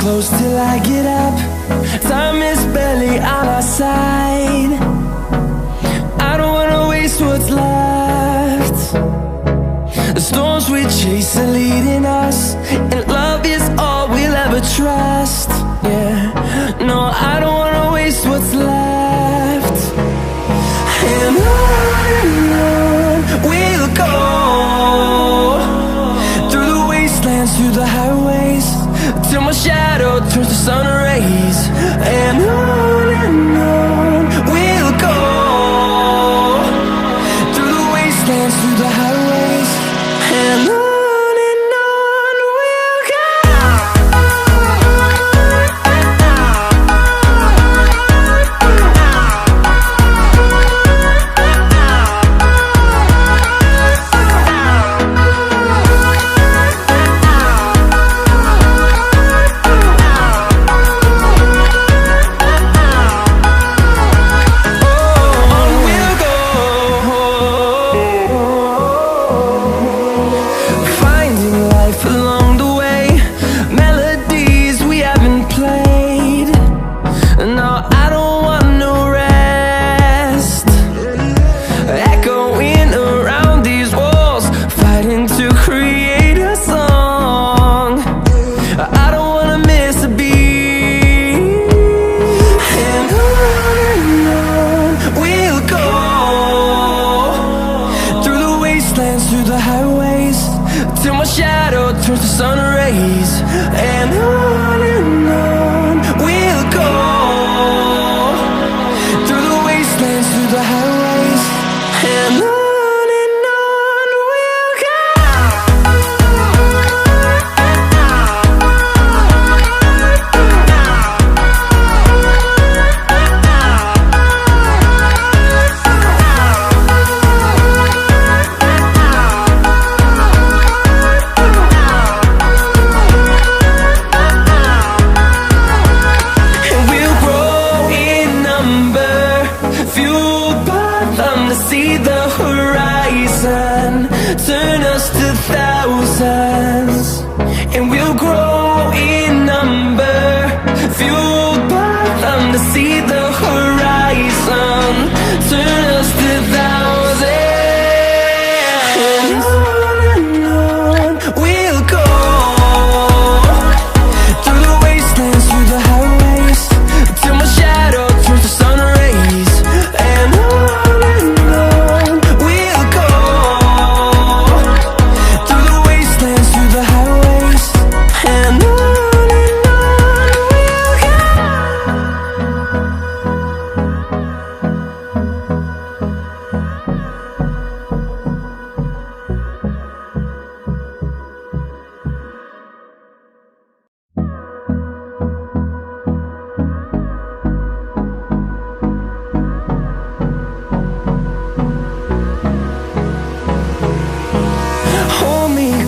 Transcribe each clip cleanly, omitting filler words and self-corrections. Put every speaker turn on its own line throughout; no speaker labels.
close till I get up. Time is barely on our side. I don't wanna waste what's left. The storms we chase are leading us, and love is all we'll ever trust. Yeah, no, I don't wanna waste what's left. And on we'll go, through the wastelands, through the highways, till my shadow turns to sun rays. And on we'll go, through the wastelands, through the highways, and on.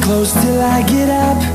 Close till I get up.